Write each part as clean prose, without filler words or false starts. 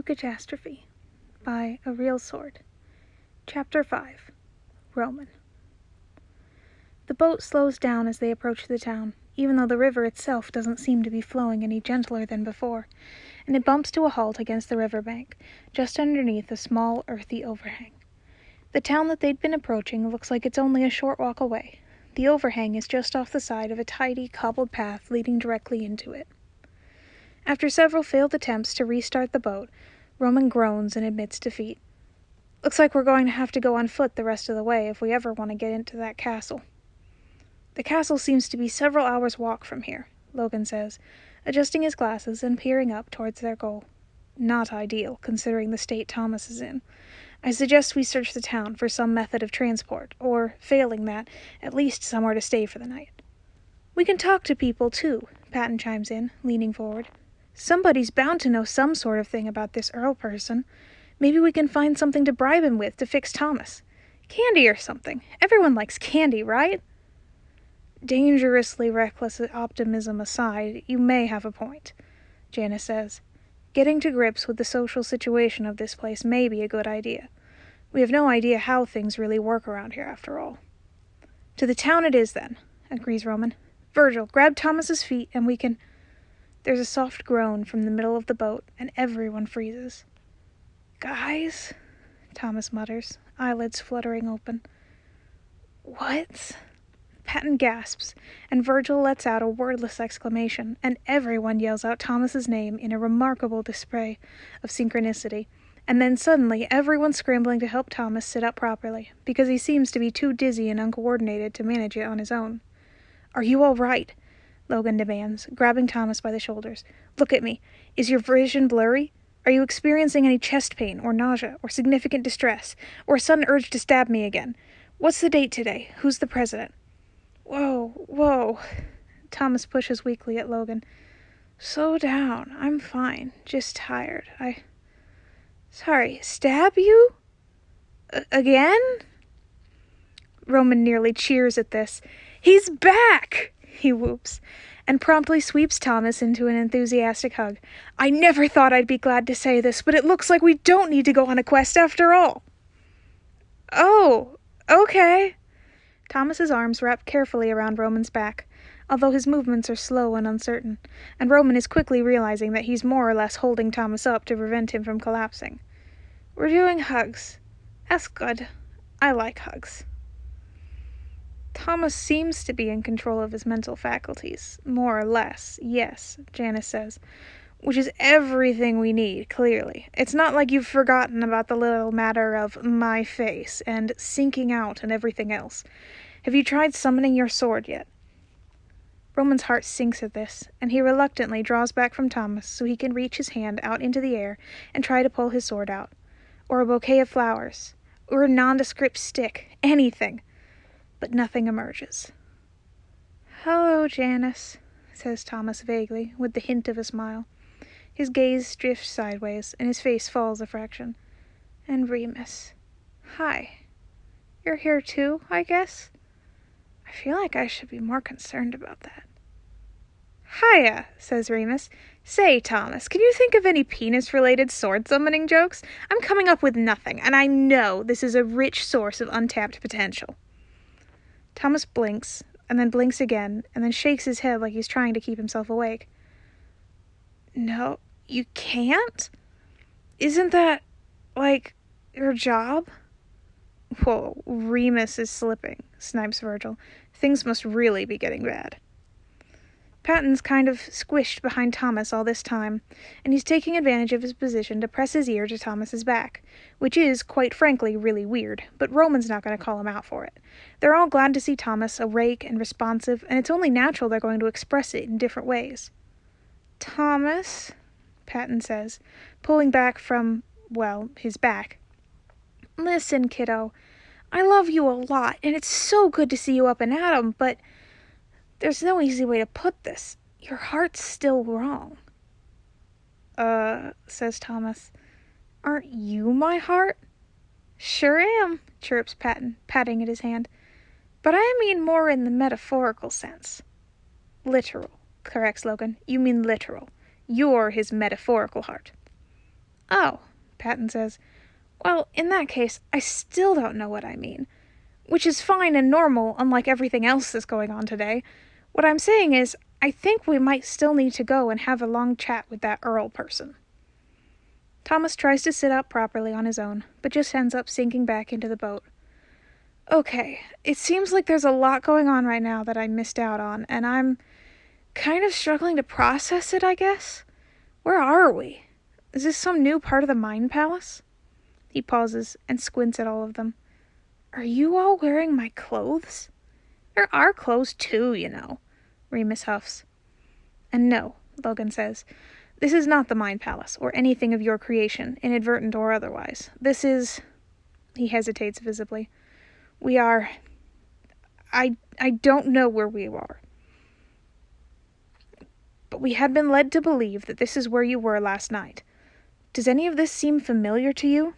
Eucatastrophe by A Real Sword. Chapter 5. Roman. The boat slows down as they approach the town, even though the river itself doesn't seem to be flowing any gentler than before, and it bumps to a halt against the riverbank, just underneath a small earthy overhang. The town that they'd been approaching looks like it's only a short walk away. The overhang is just off the side of a tidy, cobbled path leading directly into it. After several failed attempts to restart the boat, Roman groans and admits defeat. Looks like we're going to have to go on foot the rest of the way if we ever want to get into that castle. The castle seems to be several hours' walk from here, Logan says, adjusting his glasses and peering up towards their goal. Not ideal, considering the state Thomas is in. I suggest we search the town for some method of transport, or, failing that, at least somewhere to stay for the night. We can talk to people, too, Patton chimes in, leaning forward. Somebody's bound to know some sort of thing about this Earl person. Maybe we can find something to bribe him with to fix Thomas. Candy or something. Everyone likes candy, right? Dangerously reckless optimism aside, you may have a point, Janice says. Getting to grips with the social situation of this place may be a good idea. We have no idea how things really work around here, after all. To the town it is, then, agrees Roman. Virgil, grab Thomas's feet and we can... There's a soft groan from the middle of the boat, and everyone freezes. Guys, Thomas mutters, eyelids fluttering open. What? Patton gasps, and Virgil lets out a wordless exclamation, and everyone yells out Thomas's name in a remarkable display of synchronicity, and then suddenly everyone's scrambling to help Thomas sit up properly, because he seems to be too dizzy and uncoordinated to manage it on his own. Are you all right? Logan demands, grabbing Thomas by the shoulders. Look at me. Is your vision blurry? Are you experiencing any chest pain, or nausea, or significant distress, or a sudden urge to stab me again? What's the date today? Who's the president? Whoa. Thomas pushes weakly at Logan. Slow down. I'm fine. Just tired. Sorry, stab you? Again? Roman nearly cheers at this. He's back! He whoops, and promptly sweeps Thomas into an enthusiastic hug. I never thought I'd be glad to say this, but it looks like we don't need to go on a quest after all. Oh, okay. Thomas's arms wrap carefully around Roman's back, although his movements are slow and uncertain, and Roman is quickly realizing that he's more or less holding Thomas up to prevent him from collapsing. We're doing hugs. That's good. I like hugs. Thomas seems to be in control of his mental faculties. More or less, yes, Janice says. Which is everything we need, clearly. It's not like you've forgotten about the little matter of my face and sinking out and everything else. Have you tried summoning your sword yet? Roman's heart sinks at this, and he reluctantly draws back from Thomas so he can reach his hand out into the air and try to pull his sword out. Or a bouquet of flowers. Or a nondescript stick. Anything. But nothing emerges. Hello, Janice, says Thomas vaguely, with the hint of a smile. His gaze drifts sideways, and his face falls a fraction. And Remus. Hi. You're here too, I guess? I feel like I should be more concerned about that. Hiya, says Remus. Say, Thomas, can you think of any penis-related sword-summoning jokes? I'm coming up with nothing, and I know this is a rich source of untapped potential. Thomas blinks, and then blinks again, and then shakes his head like he's trying to keep himself awake. No, you can't? Isn't that, like, your job? Whoa, Remus is slipping, snipes Virgil. Things must really be getting bad. Patton's kind of squished behind Thomas all this time, and he's taking advantage of his position to press his ear to Thomas's back, which is, quite frankly, really weird, but Roman's not going to call him out for it. They're all glad to see Thomas awake and responsive, and it's only natural they're going to express it in different ways. Thomas, Patton says, pulling back from, well, his back. Listen, kiddo, I love you a lot, and it's so good to see you up and at 'em, but... There's no easy way to put this. Your heart's still wrong. Says Thomas. Aren't you my heart? Sure am, chirps Patton, patting at his hand. But I mean more in the metaphorical sense. Literal, corrects Logan. You mean literal. You're his metaphorical heart. Oh, Patton says. Well, in that case, I still don't know what I mean. Which is fine and normal, unlike everything else that's going on today. What I'm saying is, I think we might still need to go and have a long chat with that Earl person. Thomas tries to sit up properly on his own, but just ends up sinking back into the boat. Okay, it seems like there's a lot going on right now that I missed out on, and I'm kind of struggling to process it, I guess. Where are we? Is this some new part of the Mind Palace? He pauses and squints at all of them. Are you all wearing my clothes? They're our clothes too, you know, Remus huffs. And no, Logan says, this is not the Mind Palace, or anything of your creation, inadvertent or otherwise. This is... He hesitates visibly. We are... I don't know where we are. But we had been led to believe that this is where you were last night. Does any of this seem familiar to you?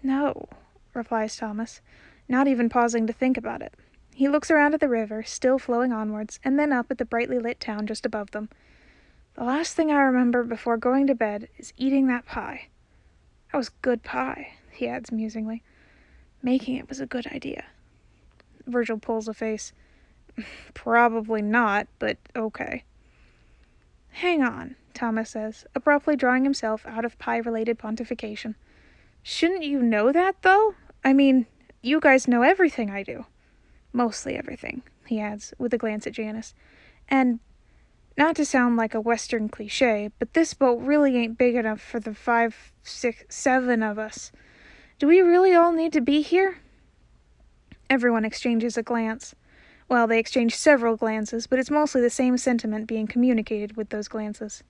No, replies Thomas, not even pausing to think about it. He looks around at the river, still flowing onwards, and then up at the brightly lit town just above them. The last thing I remember before going to bed is eating that pie. That was good pie, he adds musingly. Making it was a good idea. Virgil pulls a face. Probably not, but okay. Hang on, Thomas says, abruptly drawing himself out of pie-related pontification. Shouldn't you know that, though? I mean, you guys know everything I do. Mostly everything, he adds, with a glance at Janice. And, not to sound like a Western cliché, but this boat really ain't big enough for the 5, 6, 7 of us. Do we really all need to be here? Everyone exchanges a glance. Well, they exchange several glances, but it's mostly the same sentiment being communicated with those glances.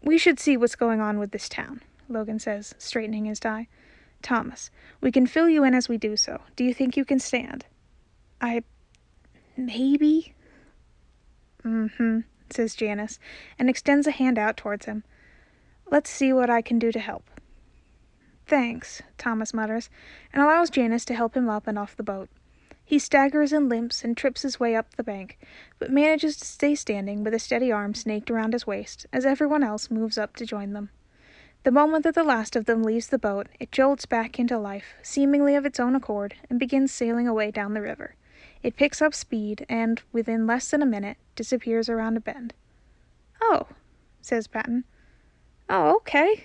We should see what's going on with this town, Logan says, straightening his tie. Thomas, we can fill you in as we do so. Do you think you can stand? Maybe? Says Janice, and extends a hand out towards him. Let's see what I can do to help. Thanks, Thomas mutters, and allows Janice to help him up and off the boat. He staggers and limps and trips his way up the bank, but manages to stay standing with a steady arm snaked around his waist as everyone else moves up to join them. The moment that the last of them leaves the boat, it jolts back into life, seemingly of its own accord, and begins sailing away down the river. It picks up speed and, within less than a minute, disappears around a bend. Oh, says Patton. Oh, okay.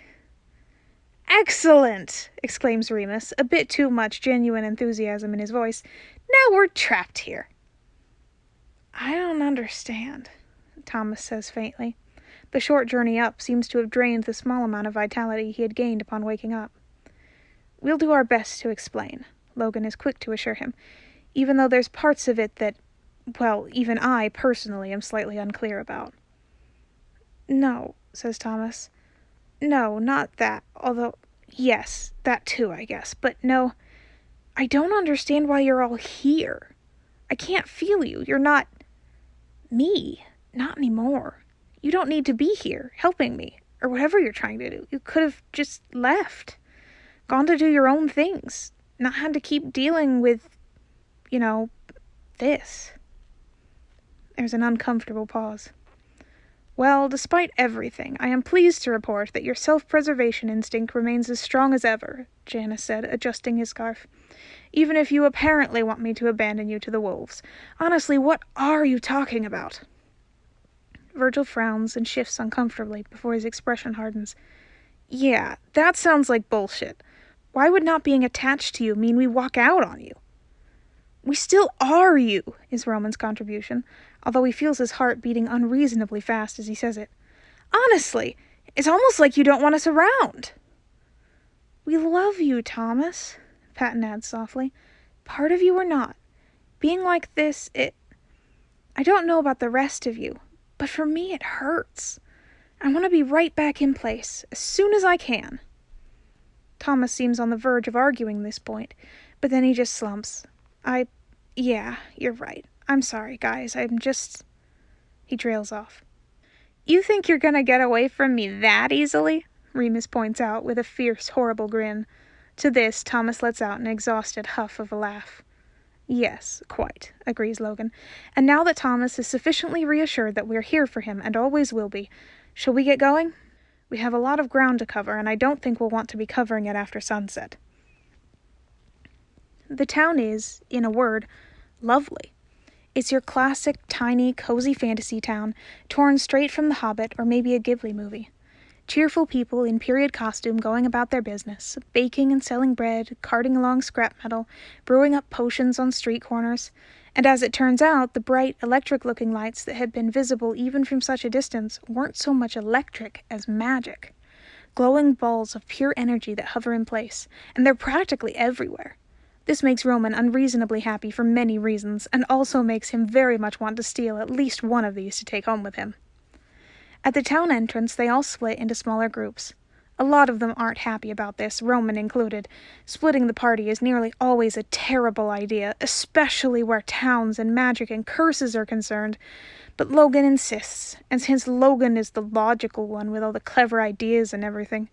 Excellent! Exclaims Remus, a bit too much genuine enthusiasm in his voice. Now we're trapped here. I don't understand, Thomas says faintly. The short journey up seems to have drained the small amount of vitality he had gained upon waking up. We'll do our best to explain, Logan is quick to assure him, even though there's parts of it that, well, even I, personally, am slightly unclear about. No, says Thomas. No, not that, although, yes, that too, I guess, but no, I don't understand why you're all here. I can't feel you. You're not me. Not anymore. You don't need to be here, helping me, or whatever you're trying to do. You could have just left. Gone to do your own things. Not had to keep dealing with, this. There's an uncomfortable pause. Well, despite everything, I am pleased to report that your self-preservation instinct remains as strong as ever, Janice said, adjusting his scarf. Even if you apparently want me to abandon you to the wolves. Honestly, what are you talking about? Virgil frowns and shifts uncomfortably before his expression hardens. Yeah, that sounds like bullshit. Why would not being attached to you mean we walk out on you? We still are you, is Roman's contribution, although he feels his heart beating unreasonably fast as he says it. Honestly, it's almost like you don't want us around. We love you, Thomas, Patton adds softly. Part of you or not. Being like this, I don't know about the rest of you, but for me it hurts. I want to be right back in place, as soon as I can. Thomas seems on the verge of arguing this point, but then he just slumps. Yeah, you're right. I'm sorry, guys. He trails off. You think you're gonna get away from me that easily? Remus points out with a fierce, horrible grin. To this, Thomas lets out an exhausted huff of a laugh. Yes, quite, agrees Logan. And now that Thomas is sufficiently reassured that we're here for him and always will be, shall we get going? We have a lot of ground to cover, and I don't think we'll want to be covering it after sunset. The town is, in a word, lovely. It's your classic, tiny, cozy fantasy town, torn straight from The Hobbit or maybe a Ghibli movie. Cheerful people in period costume going about their business, baking and selling bread, carting along scrap metal, brewing up potions on street corners, and as it turns out, the bright, electric-looking lights that had been visible even from such a distance weren't so much electric as magic. Glowing balls of pure energy that hover in place, and they're practically everywhere. This makes Roman unreasonably happy for many reasons, and also makes him very much want to steal at least one of these to take home with him. At the town entrance, they all split into smaller groups. A lot of them aren't happy about this, Roman included. Splitting the party is nearly always a terrible idea, especially where towns and magic and curses are concerned. But Logan insists, and since Logan is the logical one with all the clever ideas and everything.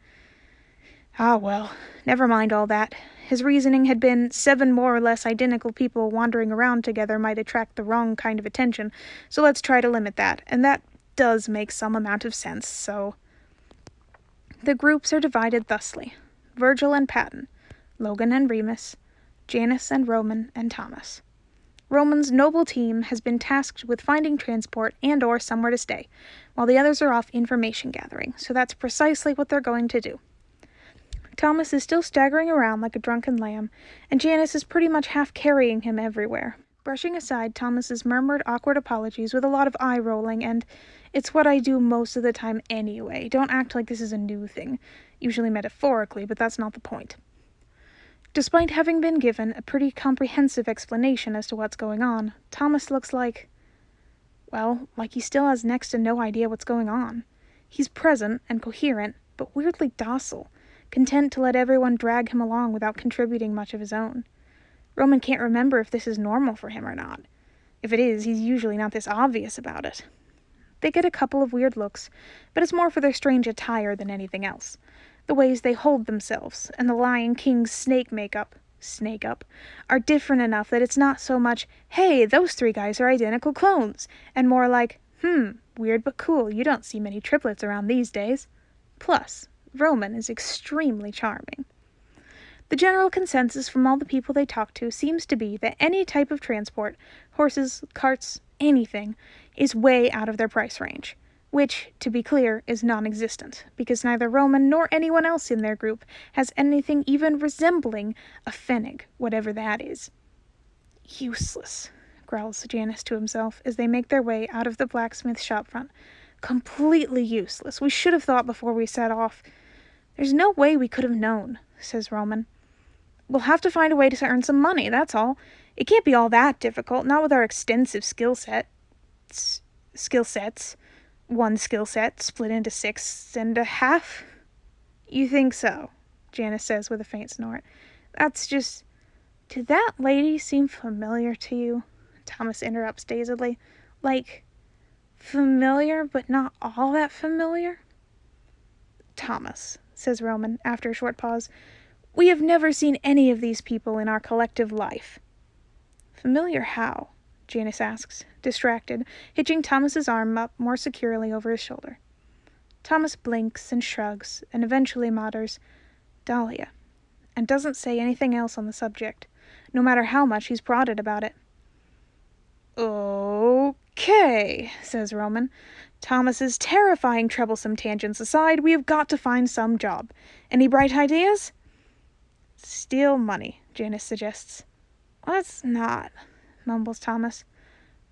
Ah well, never mind all that. His reasoning had been 7 more or less identical people wandering around together might attract the wrong kind of attention, so let's try to limit that, and that does make some amount of sense, so... The groups are divided thusly: Virgil and Patton, Logan and Remus, Janice and Roman and Thomas. Roman's noble team has been tasked with finding transport and or somewhere to stay, while the others are off information gathering, so that's precisely what they're going to do. Thomas is still staggering around like a drunken lamb, and Janice is pretty much half carrying him everywhere, brushing aside Thomas's murmured awkward apologies with a lot of eye-rolling and, "It's what I do most of the time anyway. Don't act like this is a new thing," usually metaphorically, but that's not the point. Despite having been given a pretty comprehensive explanation as to what's going on, Thomas looks like he still has next to no idea what's going on. He's present and coherent, but weirdly docile, content to let everyone drag him along without contributing much of his own. Roman can't remember if this is normal for him or not. If it is, he's usually not this obvious about it. They get a couple of weird looks, but it's more for their strange attire than anything else. The ways they hold themselves, and the Lion King's snake up, are different enough that it's not so much, "Hey, those 3 guys are identical clones," and more like, weird but cool, you don't see many triplets around these days. Plus, Roman is extremely charming. The general consensus from all the people they talk to seems to be that any type of transport, horses, carts, anything, is way out of their price range, which, to be clear, is non-existent, because neither Roman nor anyone else in their group has anything even resembling a pfennig, whatever that is. "Useless," growls Janice to himself as they make their way out of the blacksmith shop front. "Completely useless. We should have thought before we set off." "There's no way we could have known," says Roman. "We'll have to find a way to earn some money, that's all. It can't be all that difficult, not with our extensive skill sets. 1 skill set split into 6.5? "You think so?" Janice says with a faint snort. "That's just... Did that lady seem familiar to you?" Thomas interrupts dazedly. "Like, familiar, but not all that familiar?" "Thomas," says Roman, after a short pause, "we have never seen any of these people in our collective life." "Familiar how?" Janice asks, distracted, hitching Thomas's arm up more securely over his shoulder. Thomas blinks and shrugs, and eventually mutters, "Dahlia," and doesn't say anything else on the subject, no matter how much he's prodded about it. "Okay," says Roman. "Thomas's terrifying troublesome tangents aside, we have got to find some job. Any bright ideas?" "Steal money," Janice suggests. "Let's not," mumbles Thomas.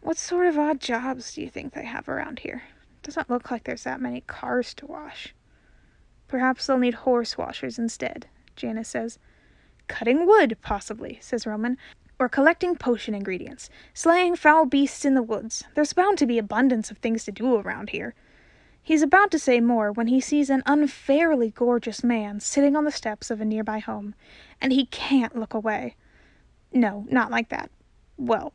"What sort of odd jobs do you think they have around here? Doesn't look like there's that many cars to wash." "Perhaps they'll need horse washers instead," Janice says. "Cutting wood, possibly," says Roman. "Or collecting potion ingredients, slaying foul beasts in the woods. There's bound to be abundance of things to do around here." He's about to say more when he sees an unfairly gorgeous man sitting on the steps of a nearby home, and he can't look away. No, not like that. Well,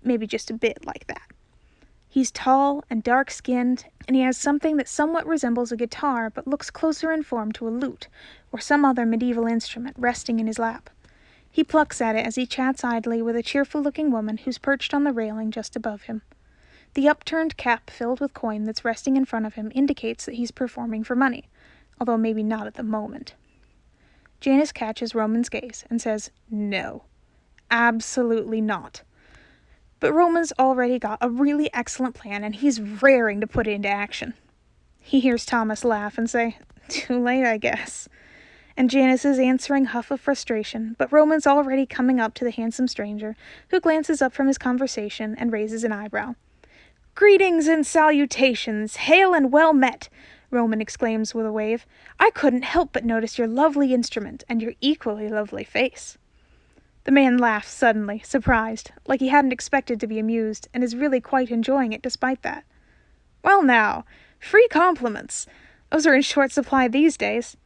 maybe just a bit like that. He's tall and dark-skinned, and he has something that somewhat resembles a guitar but looks closer in form to a lute, or some other medieval instrument, resting in his lap. He plucks at it as he chats idly with a cheerful-looking woman who's perched on the railing just above him. The upturned cap filled with coin that's resting in front of him indicates that he's performing for money, although maybe not at the moment. Janice catches Roman's gaze and says, "No, absolutely not." But Roman's already got a really excellent plan, and he's raring to put it into action. He hears Thomas laugh and say, "Too late, I guess." And Janice's answering huff of frustration, but Roman's already coming up to the handsome stranger, who glances up from his conversation and raises an eyebrow. "Greetings and salutations, hail and well met," Roman exclaims with a wave. "I couldn't help but notice your lovely instrument and your equally lovely face." The man laughs suddenly, surprised, like he hadn't expected to be amused, and is really quite enjoying it despite that. "Well now, free compliments. Those are in short supply these days.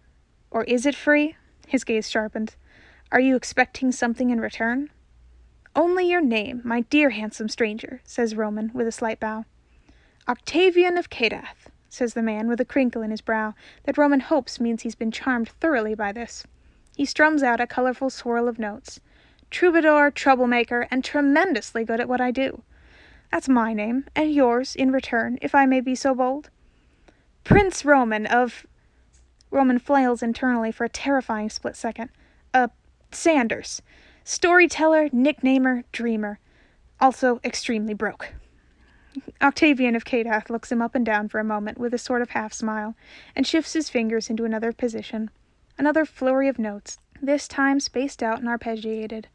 Or is it free?" His gaze sharpened. "Are you expecting something in return?" "Only your name, my dear handsome stranger," says Roman, with a slight bow. "Octavian of Cadath," says the man, with a crinkle in his brow that Roman hopes means he's been charmed thoroughly by this. He strums out a colorful swirl of notes. "Troubadour, troublemaker, and tremendously good at what I do. That's my name, and yours, in return, if I may be so bold." "Prince Roman of—" Roman flails internally for a terrifying split second. Sanders. Storyteller, nicknamer, dreamer. Also extremely broke." Octavian of Cadath looks him up and down for a moment with a sort of half-smile, and shifts his fingers into another position. Another flurry of notes, this time spaced out and arpeggiated.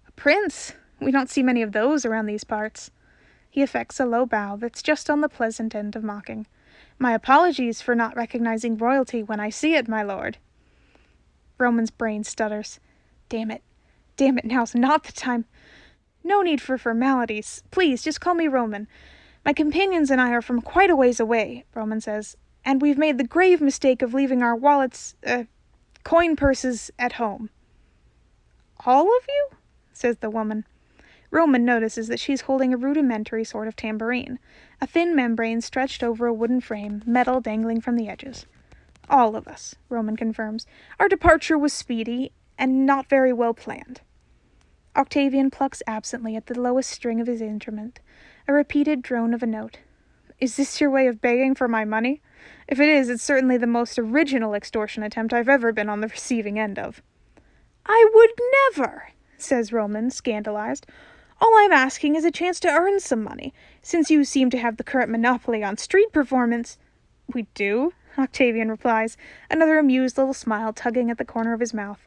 "A prince? We don't see many of those around these parts." He affects a low bow that's just on the pleasant end of mocking. "My apologies for not recognizing royalty when I see it, my lord." Roman's brain stutters. Damn it, now's not the time. "No need for formalities. Please, just call me Roman. My companions and I are from quite a ways away," Roman says, "and we've made the grave mistake of leaving our wallets, coin purses at home." "All of you?" says the woman. Roman notices that she's holding a rudimentary sort of tambourine, a thin membrane stretched over a wooden frame, metal dangling from the edges. "All of us," Roman confirms. "Our departure was speedy, and not very well planned." Octavian plucks absently at the lowest string of his instrument, a repeated drone of a note. "Is this your way of begging for my money? If it is, it's certainly the most original extortion attempt I've ever been on the receiving end of." "I would never," says Roman, scandalized. "All I'm asking is a chance to earn some money, since you seem to have the current monopoly on street performance." "We do?" Octavian replies, another amused little smile tugging at the corner of his mouth.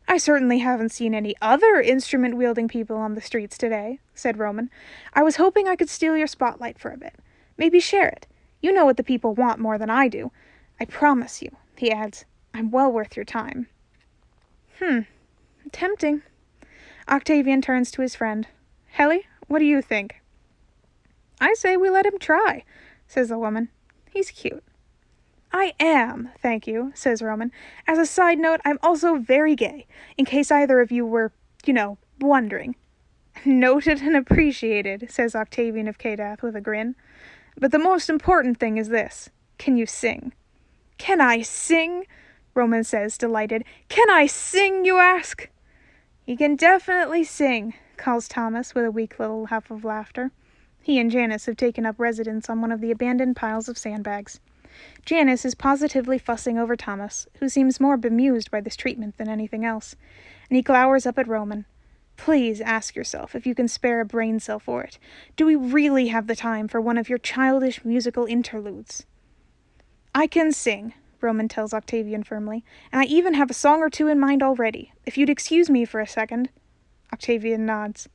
"I certainly haven't seen any other instrument-wielding people on the streets today," said Roman. "I was hoping I could steal your spotlight for a bit. Maybe share it. You know what the people want more than I do. I promise you," he adds, "I'm well worth your time." Tempting. Octavian turns to his friend. "Helly, what do you think?" "I say we let him try," says the woman. "He's cute." "I am, thank you," says Roman. "As a side note, I'm also very gay, in case either of you were, wondering." "Noted and appreciated," says Octavian of Cadath with a grin. "But the most important thing is this. Can you sing?" "Can I sing?" Roman says, delighted. "Can I sing, you ask?" "He can definitely sing," calls Thomas with a weak little huff of laughter. He and Janice have taken up residence on one of the abandoned piles of sandbags. Janice is positively fussing over Thomas, who seems more bemused by this treatment than anything else, and he glowers up at Roman. "Please ask yourself if you can spare a brain cell for it. Do we really have the time for one of your childish musical interludes?" "I can sing," Roman tells Octavian firmly, "and I even have a song or two in mind already. If you'd excuse me for a second." Octavian nods.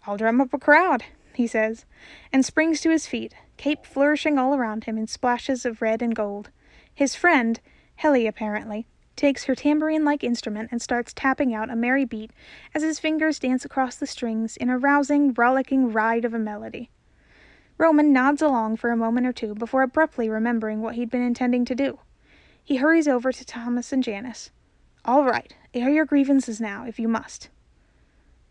"I'll drum up a crowd," he says, and springs to his feet, cape flourishing all around him in splashes of red and gold. His friend, Helly apparently, takes her tambourine-like instrument and starts tapping out a merry beat as his fingers dance across the strings in a rousing, rollicking ride of a melody. Roman nods along for a moment or two before abruptly remembering what he'd been intending to do. He hurries over to Thomas and Janice. "All right, air your grievances now, if you must."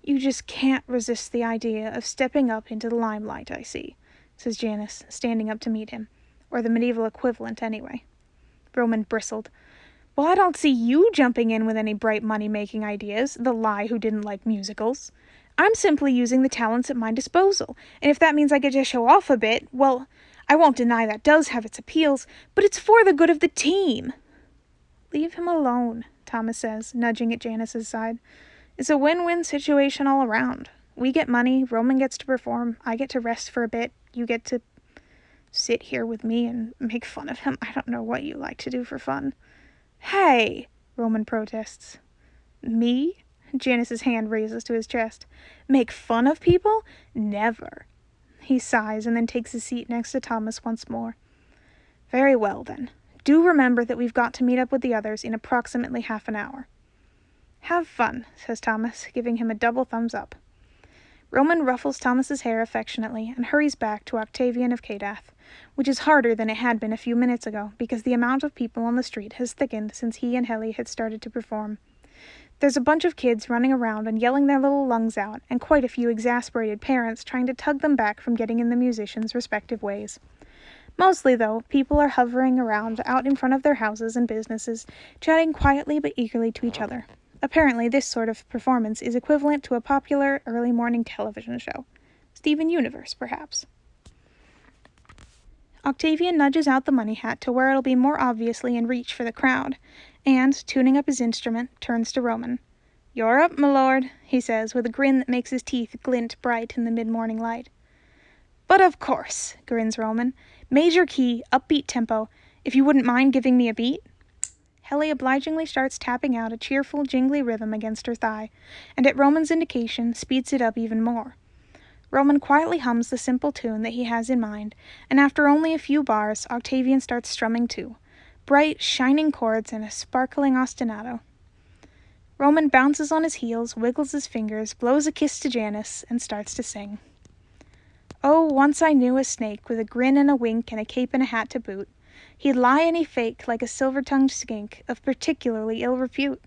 "You just can't resist the idea of stepping up into the limelight, I see," says Janice, standing up to meet him. Or the medieval equivalent, anyway. Roman bristled. "Well, I don't see you jumping in with any bright money-making ideas, the lie who didn't like musicals. I'm simply using the talents at my disposal, and if that means I get to show off a bit, well, I won't deny that does have its appeals, but it's for the good of the team." "Leave him alone," Thomas says, nudging at Janice's side. "It's a win-win situation all around. We get money, Roman gets to perform, I get to rest for a bit, you get to sit here with me and make fun of him. I don't know what you like to do for fun." "Hey!" Roman protests. "Me?" Janice's hand raises to his chest. "Make fun of people? Never." He sighs and then takes his seat next to Thomas once more. "Very well, then. Do remember that we've got to meet up with the others in approximately half an hour." "Have fun," says Thomas, giving him a double thumbs up. Roman ruffles Thomas's hair affectionately and hurries back to Octavian of Cadath, which is harder than it had been a few minutes ago because the amount of people on the street has thickened since he and Helly had started to perform. There's a bunch of kids running around and yelling their little lungs out, and quite a few exasperated parents trying to tug them back from getting in the musicians' respective ways. Mostly, though, people are hovering around out in front of their houses and businesses, chatting quietly but eagerly to each other. Apparently, this sort of performance is equivalent to a popular early morning television show. Steven Universe, perhaps. Octavian nudges out the money hat to where it'll be more obviously in reach for the crowd, and, tuning up his instrument, turns to Roman. "You're up, my lord," he says, with a grin that makes his teeth glint bright in the mid-morning light. "But of course," grins Roman. "Major key, upbeat tempo. If you wouldn't mind giving me a beat?" Helly obligingly starts tapping out a cheerful, jingly rhythm against her thigh, and at Roman's indication speeds it up even more. Roman quietly hums the simple tune that he has in mind, and after only a few bars, Octavian starts strumming too. Bright, shining chords and a sparkling ostinato. Roman bounces on his heels, wiggles his fingers, blows a kiss to Janice, and starts to sing. "Oh, once I knew a snake with a grin and a wink and a cape and a hat to boot. He'd lie and he fake like a silver-tongued skink of particularly ill repute.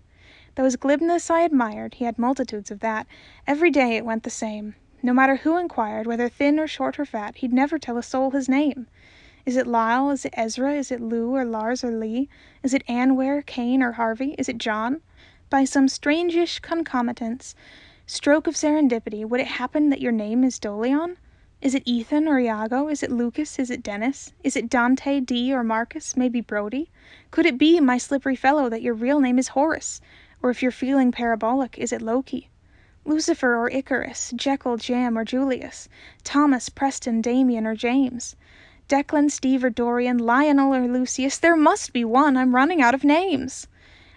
Though his glibness I admired, he had multitudes of that. Every day it went the same. No matter who inquired, whether thin or short or fat, he'd never tell a soul his name. Is it Lyle? Is it Ezra? Is it Lou or Lars or Lee? Is it Anwar, Cain or Harvey? Is it John? By some strange-ish concomitance, stroke of serendipity, would it happen that your name is Dolion? Is it Ethan or Iago? Is it Lucas? Is it Dennis? Is it Dante, D, or Marcus? Maybe Brody? Could it be, my slippery fellow, that your real name is Horace? Or if you're feeling parabolic, is it Loki? Lucifer or Icarus? Jekyll, Jam, or Julius? Thomas, Preston, Damien, or James? Declan, Steve, or Dorian? Lionel, or Lucius? There must be one. I'm running out of names."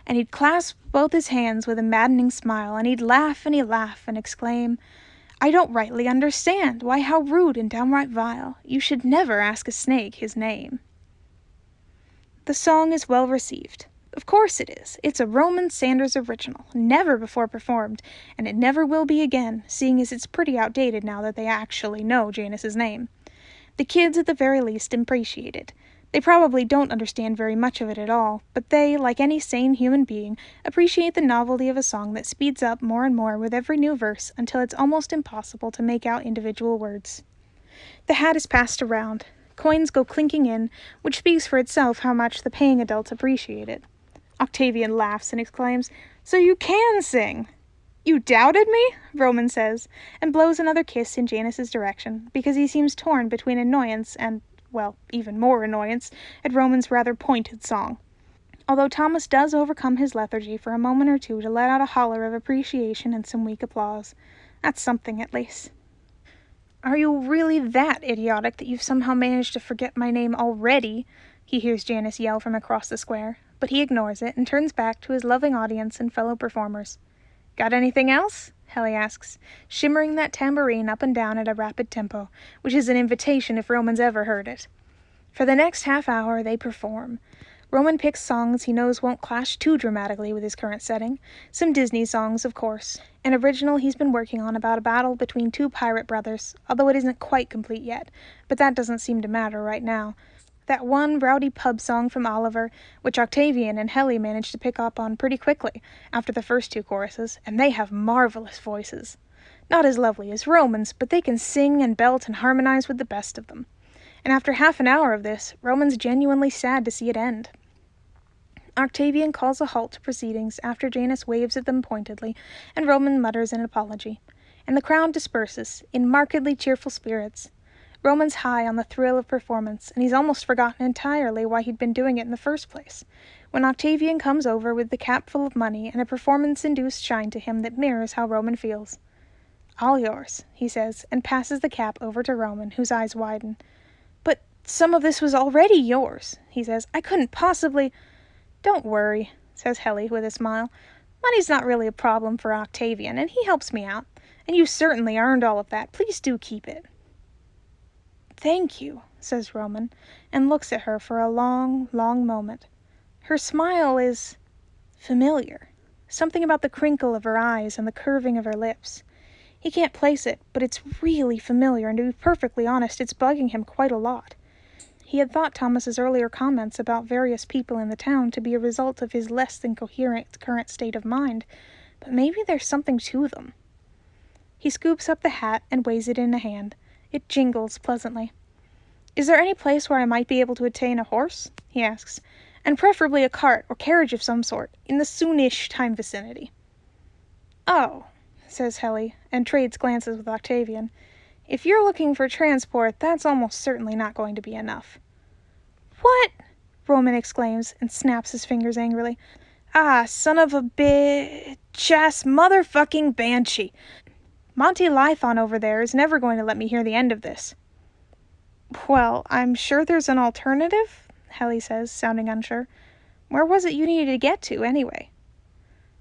And he'd clasp both his hands with a maddening smile, and he'd laugh and exclaim, "I don't rightly understand. Why, how rude and downright vile. You should never ask a snake his name." The song is well received. Of course it is. It's a Roman Sanders original, never before performed, and it never will be again, seeing as it's pretty outdated now that they actually know Janice's name. The kids, at the very least, appreciate it. They probably don't understand very much of it at all, but they, like any sane human being, appreciate the novelty of a song that speeds up more and more with every new verse until it's almost impossible to make out individual words. The hat is passed around. Coins go clinking in, which speaks for itself how much the paying adults appreciate it. Octavian laughs and exclaims, "So you can sing!" "You doubted me?" Roman says, and blows another kiss in Janice's direction, because he seems torn between annoyance and, well, even more annoyance at Roman's rather pointed song. Although Thomas does overcome his lethargy for a moment or two to let out a holler of appreciation and some weak applause. That's something, at least. "Are you really that idiotic that you've somehow managed to forget my name already?" he hears Janice yell from across the square, but he ignores it and turns back to his loving audience and fellow performers. "Got anything else?" Helly asks, shimmering that tambourine up and down at a rapid tempo, which is an invitation if Roman's ever heard it. For the next half hour they perform. Roman picks songs he knows won't clash too dramatically with his current setting, some Disney songs, of course, an original he's been working on about a battle between two pirate brothers, although it isn't quite complete yet, but that doesn't seem to matter right now. That one rowdy pub song from Oliver, which Octavian and Helly managed to pick up on pretty quickly after the first two choruses, and they have marvelous voices. Not as lovely as Roman's, but they can sing and belt and harmonize with the best of them. And after half an hour of this, Roman's genuinely sad to see it end. Octavian calls a halt to proceedings after Janice waves at them pointedly, and Roman mutters an apology. and the crowd disperses, in markedly cheerful spirits. Roman's high on the thrill of performance, and he's almost forgotten entirely why he'd been doing it in the first place, when Octavian comes over with the cap full of money and a performance-induced shine to him that mirrors how Roman feels. "All yours," he says, and passes the cap over to Roman, whose eyes widen. "But some of this was already yours," he says. "I couldn't possibly—" "Don't worry," says Helly with a smile. "Money's not really a problem for Octavian, and he helps me out. And you certainly earned all of that. Please do keep it." "Thank you," says Roman, and looks at her for a long, long moment. Her smile is familiar. Something about the crinkle of her eyes and the curving of her lips. He can't place it, but it's really familiar, and to be perfectly honest, it's bugging him quite a lot. He had thought Thomas's earlier comments about various people in the town to be a result of his less than coherent current state of mind, but maybe there's something to them. He scoops up the hat and weighs it in a hand. It jingles pleasantly. "Is there any place where I might be able to obtain a horse?" he asks, "and preferably a cart or carriage of some sort, in the soonish time vicinity." "Oh," says Helly, and trades glances with Octavian. "If you're looking for transport, that's almost certainly not going to be enough." "What?" Roman exclaims, and snaps his fingers angrily. "Ah, son of a bitch-ass motherfucking banshee! Monty Lython over there is never going to let me hear the end of this." "Well, I'm sure there's an alternative," Helly says, sounding unsure. "Where was it you needed to get to, anyway?"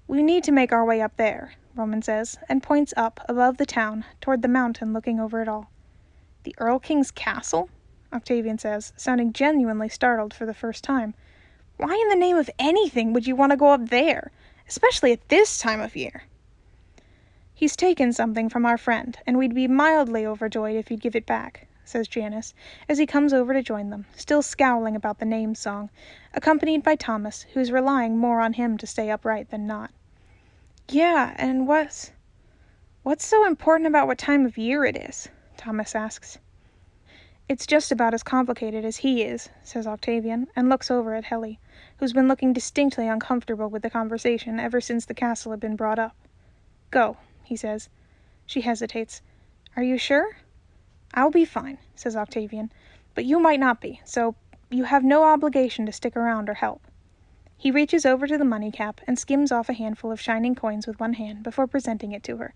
"We need to make our way up there," Roman says, and points up above the town toward the mountain looking over it all. "The Earl King's castle?" Octavian says, sounding genuinely startled for the first time. "Why in the name of anything would you want to go up there, especially at this time of year?" "He's taken something from our friend, and we'd be mildly overjoyed if he'd give it back," says Janus, as he comes over to join them, still scowling about the name song, accompanied by Thomas, who's relying more on him to stay upright than not. "Yeah, and what's so important about what time of year it is?" Thomas asks. "It's just about as complicated as he is," says Octavian, and looks over at Helly, who's been looking distinctly uncomfortable with the conversation ever since the castle had been brought up. "Go," he says. She hesitates. "Are you sure?" "I'll be fine," says Octavian, "but you might not be, so you have no obligation to stick around or help." He reaches over to the money cap and skims off a handful of shining coins with one hand before presenting it to her.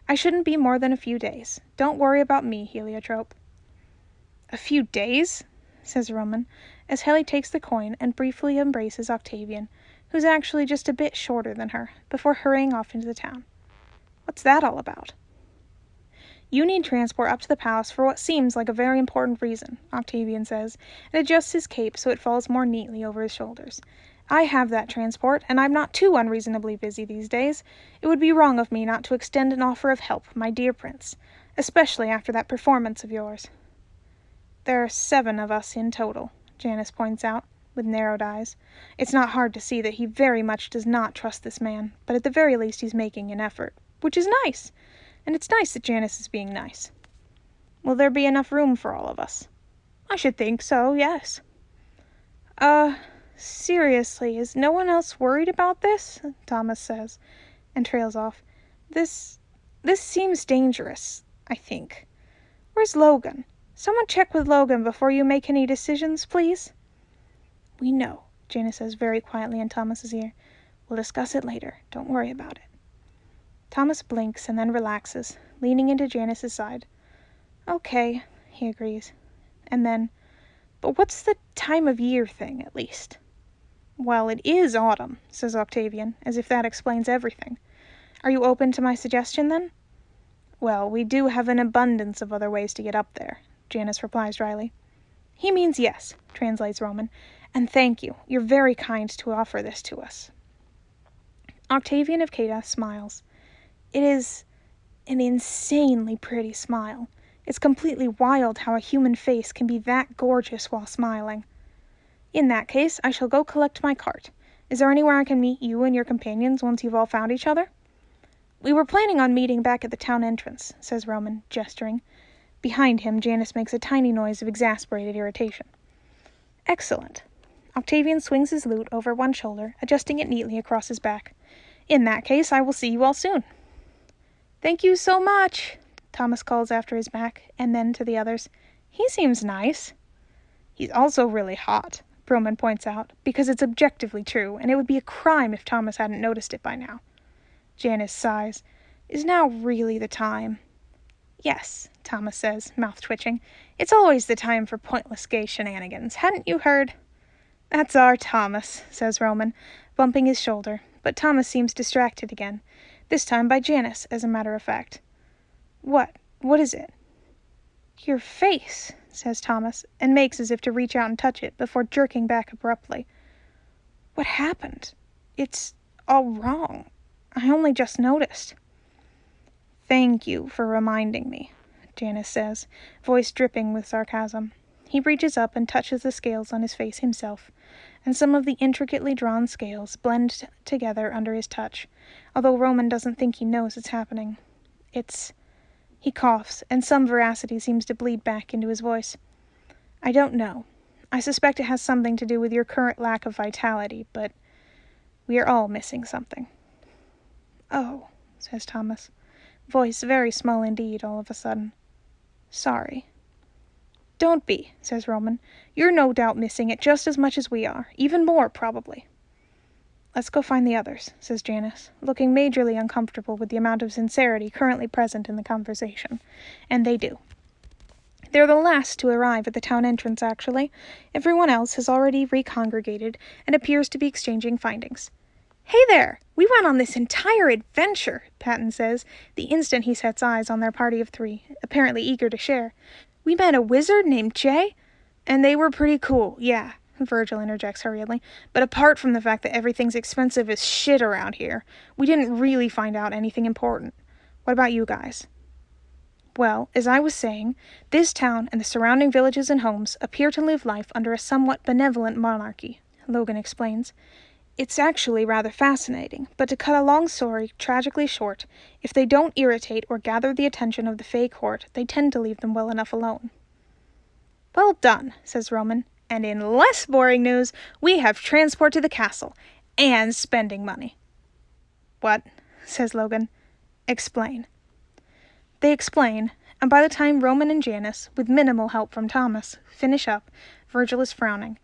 "I shouldn't be more than a few days. Don't worry about me, Heliotrope." "A few days?" says Roman, as Helly takes the coin and briefly embraces Octavian, who's actually just a bit shorter than her, before hurrying off into the town. "What's that all about?" "You need transport up to the palace for what seems like a very important reason," Octavian says, and adjusts his cape so it falls more neatly over his shoulders. "I have that transport, and I'm not too unreasonably busy these days. It would be wrong of me not to extend an offer of help, my dear prince, especially after that performance of yours." "There are 7 of us in total," Janus points out, with narrowed eyes. It's not hard to see that he very much does not trust this man, but at the very least he's making an effort, which is nice, and it's nice that Janus is being nice. "Will there be enough room for all of us?" "I should think so, yes." Seriously, is no one else worried about this?" Thomas says, and trails off. This seems dangerous, I think. Where's Logan? Someone check with Logan before you make any decisions, please." "We know," Janus says very quietly in Thomas's ear. "We'll discuss it later. Don't worry about it." Thomas blinks and then relaxes, leaning into Janus's side. "Okay," he agrees. And then, "But what's the time of year thing, at least?" "Well, it is autumn," says Octavian, as if that explains everything. "Are you open to my suggestion, then?" "Well, we do have an abundance of other ways to get up there," Janus replies dryly. "He means yes," translates Roman, "and thank you. You're very kind to offer this to us." Octavian of Cata smiles. It is an insanely pretty smile. It's completely wild how a human face can be that gorgeous while smiling. "In that case, I shall go collect my cart. Is there anywhere I can meet you and your companions once you've all found each other?" "We were planning on meeting back at the town entrance," says Roman, gesturing. Behind him, Janus makes a tiny noise of exasperated irritation. "Excellent." Octavian swings his lute over one shoulder, adjusting it neatly across his back. "In that case, I will see you all soon." "Thank you so much," Thomas calls after his back, and then to the others, "He seems nice." "He's also really hot," Broman points out, because it's objectively true, and it would be a crime if Thomas hadn't noticed it by now. Janice sighs. "Is now really the time?" "Yes," Thomas says, mouth twitching. "It's always the time for pointless gay shenanigans. Hadn't you heard?" "That's our Thomas," says Roman, bumping his shoulder, but Thomas seems distracted again, this time by Janice, as a matter of fact. "What? What is it?" "Your face," says Thomas, and makes as if to reach out and touch it before jerking back abruptly. "What happened? It's all wrong. I only just noticed." "Thank you for reminding me," Janice says, voice dripping with sarcasm. He reaches up and touches the scales on his face himself, and some of the intricately drawn scales blend together under his touch, although Roman doesn't think he knows it's happening. He coughs, and some veracity seems to bleed back into his voice. "I don't know. I suspect it has something to do with your current lack of vitality, but we are all missing something." "Oh," says Thomas, voice very small indeed all of a sudden. "Sorry." "Don't be," says Roman. "You're no doubt missing it just as much as we are, even more probably." "Let's go find the others," says Janice, looking majorly uncomfortable with the amount of sincerity currently present in the conversation. And they do. They're the last to arrive at the town entrance, actually. Everyone else has already recongregated and appears to be exchanging findings. "Hey there! We went on this entire adventure," Patton says, the instant he sets eyes on their party of 3, apparently eager to share. "We met a wizard named Jay, and they were pretty cool, yeah," Virgil interjects hurriedly. "But apart from the fact that everything's expensive as shit around here, we didn't really find out anything important. What about you guys?" "Well, as I was saying, this town and the surrounding villages and homes appear to live life under a somewhat benevolent monarchy," Logan explains. "It's actually rather fascinating, but to cut a long story tragically short, if they don't irritate or gather the attention of the Fae Court, they tend to leave them well enough alone." "Well done," says Roman. "And in less boring news, we have transport to the castle, and spending money." "What?" says Logan. "Explain." They explain, and by the time Roman and Janice, with minimal help from Thomas, finish up, Virgil is frowning.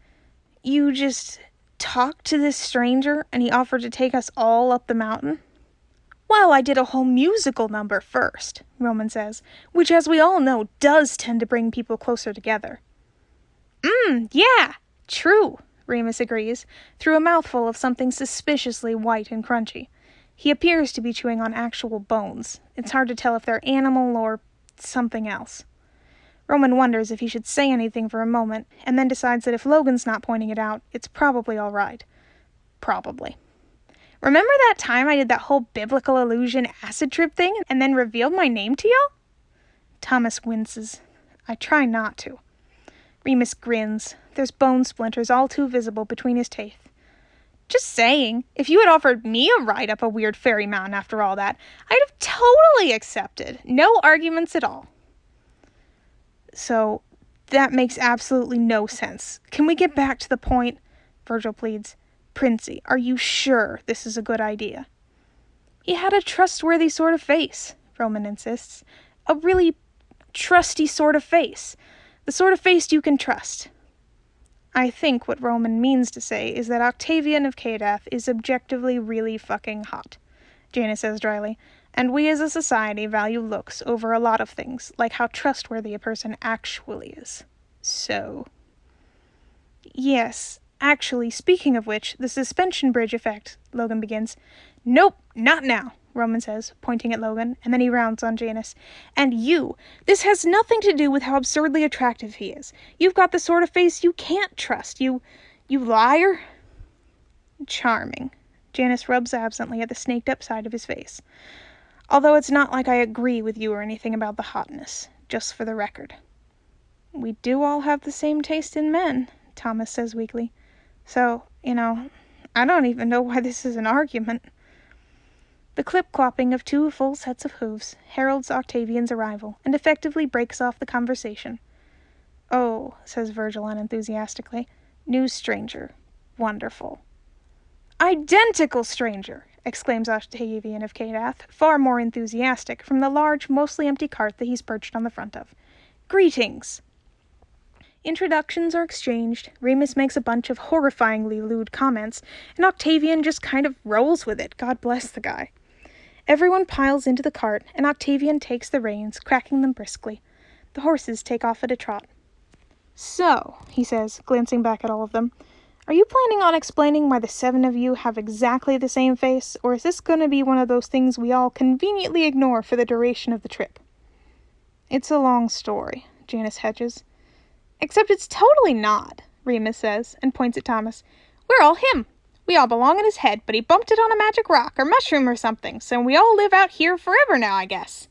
"You just talked to this stranger, and he offered to take us all up the mountain?" "Well, I did a whole musical number first," Roman says, "which, as we all know, does tend to bring people closer together." Yeah, true," Remus agrees, through a mouthful of something suspiciously white and crunchy. He appears to be chewing on actual bones. It's hard to tell if they're animal or something else. Roman wonders if he should say anything for a moment, and then decides that if Logan's not pointing it out, it's probably all right. Probably. "Remember that time I did that whole biblical illusion acid trip thing and then revealed my name to y'all?" Thomas winces. "I try not to." Remus grins. There's bone splinters all too visible between his teeth. "Just saying, if you had offered me a ride up a weird fairy mountain after all that, I'd have totally accepted. No arguments at all." "So, that makes absolutely no sense. Can we get back to the point?" Virgil pleads. "Princey, are you sure this is a good idea?" "He had a trustworthy sort of face," Roman insists. "A really trusty sort of face. The sort of face you can trust." "I think what Roman means to say is that Octavian of Cadath is objectively really fucking hot," Janice says dryly, "and we as a society value looks over a lot of things, like how trustworthy a person actually is. So..." "Yes, actually, speaking of which, the suspension bridge effect," Logan begins. "Nope, not now," Roman says, pointing at Logan, and then he rounds on Janice. "And you, this has nothing to do with how absurdly attractive he is. You've got the sort of face you can't trust. You liar." "Charming." Janice rubs absently at the snaked-up side of his face. "Although it's not like I agree with you or anything about the hotness, just for the record." "We do all have the same taste in men," Thomas says weakly. "So, I don't even know why this is an argument." The clip-clopping of 2 full sets of hooves heralds Octavian's arrival and effectively breaks off the conversation. "Oh," says Virgil unenthusiastically. "New stranger. Wonderful." "Identical stranger!" exclaims Octavian of Cadath, far more enthusiastic, from the large, mostly empty cart that he's perched on the front of. Greetings! Introductions are exchanged, Remus makes a bunch of horrifyingly lewd comments, and Octavian just kind of rolls with it, God bless the guy. Everyone piles into the cart, and Octavian takes the reins, cracking them briskly. The horses take off at a trot. So, he says, glancing back at all of them, are you planning on explaining why the 7 of you have exactly the same face, or is this going to be one of those things we all conveniently ignore for the duration of the trip? It's a long story, Janice hedges. Except it's totally not, Remus says, and points at Thomas. We're all him. We all belong in his head, but he bumped it on a magic rock or mushroom or something, so we all live out here forever now, I guess.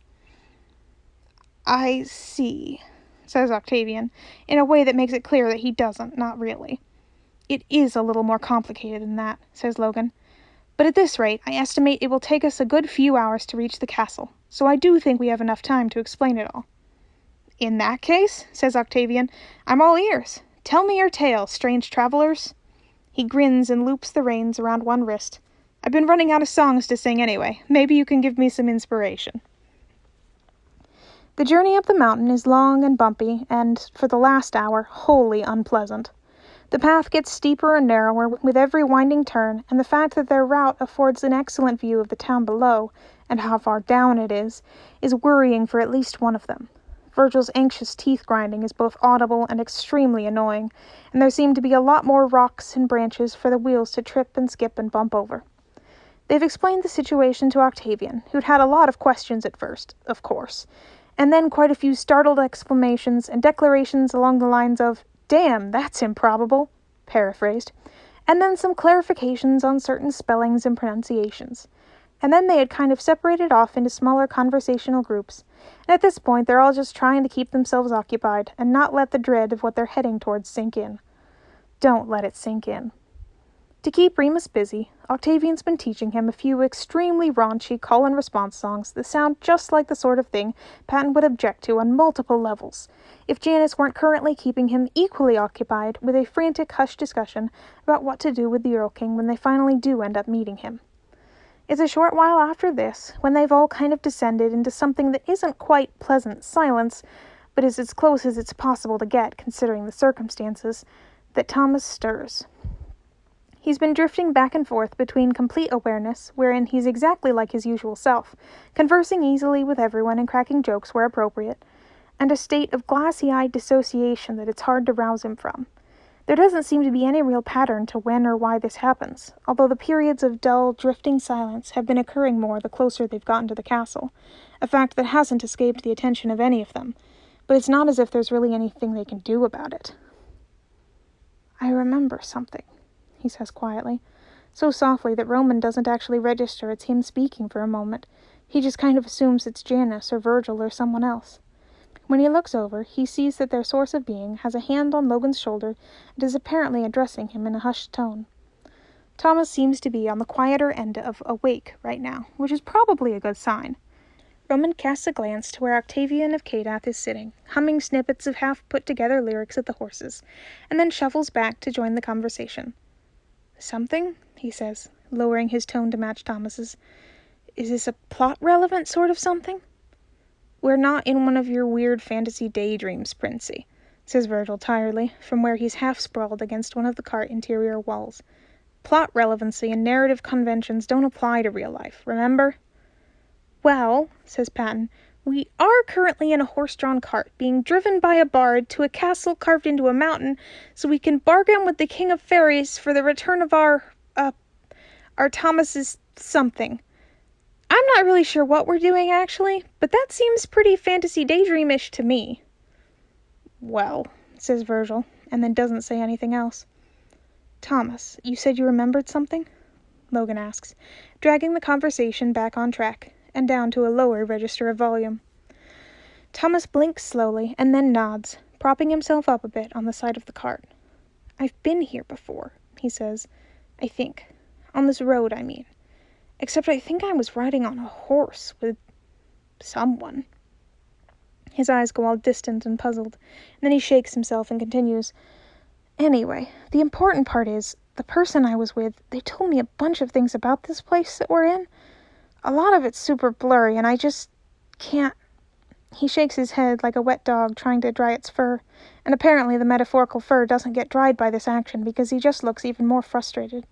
I see, says Octavian, in a way that makes it clear that he doesn't, not really. It is a little more complicated than that, says Logan. But at this rate, I estimate it will take us a good few hours to reach the castle, so I do think we have enough time to explain it all. In that case, says Octavian, I'm all ears. Tell me your tale, strange travelers. He grins and loops the reins around one wrist. I've been running out of songs to sing anyway. Maybe you can give me some inspiration. The journey up the mountain is long and bumpy, and, for the last hour, wholly unpleasant. The path gets steeper and narrower with every winding turn, and the fact that their route affords an excellent view of the town below, and how far down it is worrying for at least one of them. Virgil's anxious teeth grinding is both audible and extremely annoying, and there seem to be a lot more rocks and branches for the wheels to trip and skip and bump over. They've explained the situation to Octavian, who'd had a lot of questions at first, of course, and then quite a few startled exclamations and declarations along the lines of, "Damn, that's improbable," paraphrased, and then some clarifications on certain spellings and pronunciations. And then they had kind of separated off into smaller conversational groups, and at this point they're all just trying to keep themselves occupied and not let the dread of what they're heading towards sink in. Don't let it sink in. To keep Remus busy, Octavian's been teaching him a few extremely raunchy call-and-response songs that sound just like the sort of thing Patton would object to on multiple levels, if Janice weren't currently keeping him equally occupied with a frantic hushed discussion about what to do with the Earl King when they finally do end up meeting him. It's a short while after this, when they've all kind of descended into something that isn't quite pleasant silence, but is as close as it's possible to get, considering the circumstances, that Thomas stirs. He's been drifting back and forth between complete awareness, wherein he's exactly like his usual self, conversing easily with everyone and cracking jokes where appropriate, and a state of glassy-eyed dissociation that it's hard to rouse him from. There doesn't seem to be any real pattern to when or why this happens, although the periods of dull, drifting silence have been occurring more the closer they've gotten to the castle, a fact that hasn't escaped the attention of any of them, but it's not as if there's really anything they can do about it. I remember something, he says quietly, so softly that Roman doesn't actually register it's him speaking for a moment. He just kind of assumes it's Janice or Virgil or someone else. When he looks over, he sees that their source of being has a hand on Logan's shoulder and is apparently addressing him in a hushed tone. Thomas seems to be on the quieter end of awake right now, which is probably a good sign. Roman casts a glance to where Octavian of Cadath is sitting, humming snippets of half-put-together lyrics at the horses, and then shuffles back to join the conversation. Something? He says, lowering his tone to match Thomas's. Is this a plot-relevant sort of something? We're not in one of your weird fantasy daydreams, Princey, says Virgil tiredly, from where he's half-sprawled against one of the cart interior walls. Plot relevancy and narrative conventions don't apply to real life, remember? Well, says Patton, we are currently in a horse-drawn cart, being driven by a bard to a castle carved into a mountain, so we can bargain with the King of Fairies for the return of our Thomas's something. I'm not really sure what we're doing, actually, but that seems pretty fantasy daydreamish to me. Well, says Virgil, and then doesn't say anything else. Thomas, you said you remembered something? Logan asks, dragging the conversation back on track, and down to a lower register of volume. Thomas blinks slowly, and then nods, propping himself up a bit on the side of the cart. I've been here before, he says. I think. On this road, I mean. Except I think I was riding on a horse with someone. His eyes go all distant and puzzled, and then he shakes himself and continues. Anyway, the important part is, The person I was with, they told me a bunch of things about this place that we're in. A lot of it's super blurry, and I just can't. He shakes his head like a wet dog trying to dry its fur, and apparently the metaphorical fur doesn't get dried by this action because he just looks even more frustrated.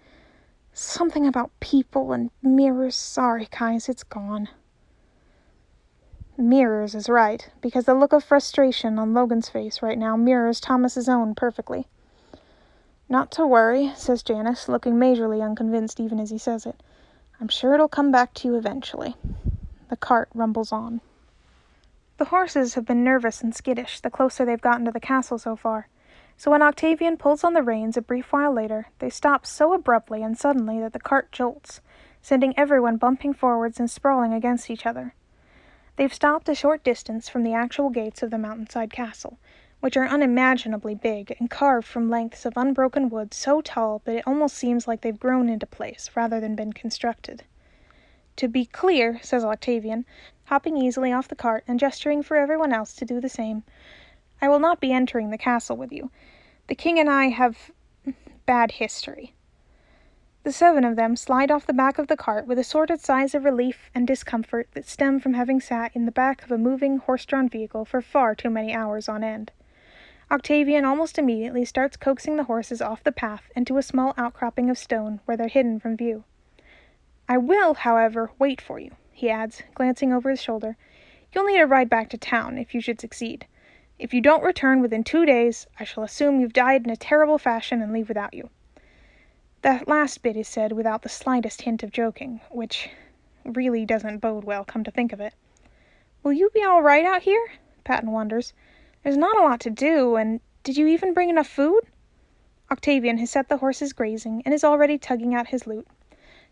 Something about people and mirrors. Sorry, Kais, it's gone. Mirrors is right, because the look of frustration on Logan's face right now mirrors Thomas's own perfectly. Not to worry, says Janice, looking majorly unconvinced even as he says it. I'm sure it'll come back to you eventually. The cart rumbles on. The horses have been nervous and skittish the closer they've gotten to the castle so far, so when Octavian pulls on the reins a brief while later, they stop so abruptly and suddenly that the cart jolts, sending everyone bumping forwards and sprawling against each other. They've stopped a short distance from the actual gates of the mountainside castle, which are unimaginably big and carved from lengths of unbroken wood so tall that it almost seems like they've grown into place rather than been constructed. To be clear, says Octavian, hopping easily off the cart and gesturing for everyone else to do the same, I will not be entering the castle with you. The king and I have bad history. The 7 of them slide off the back of the cart with assorted sighs of relief and discomfort that stem from having sat in the back of a moving horse-drawn vehicle for far too many hours on end. Octavian almost immediately starts coaxing the horses off the path into a small outcropping of stone where they're hidden from view. I will, however, wait for you, he adds, glancing over his shoulder. You'll need a ride back to town if you should succeed. If you don't return within 2 days, I shall assume you've died in a terrible fashion and leave without you. That last bit is said without the slightest hint of joking, which really doesn't bode well, come to think of it. Will you be all right out here? Patton wonders. There's not a lot to do, and did you even bring enough food? Octavian has set the horses grazing and is already tugging out his lute.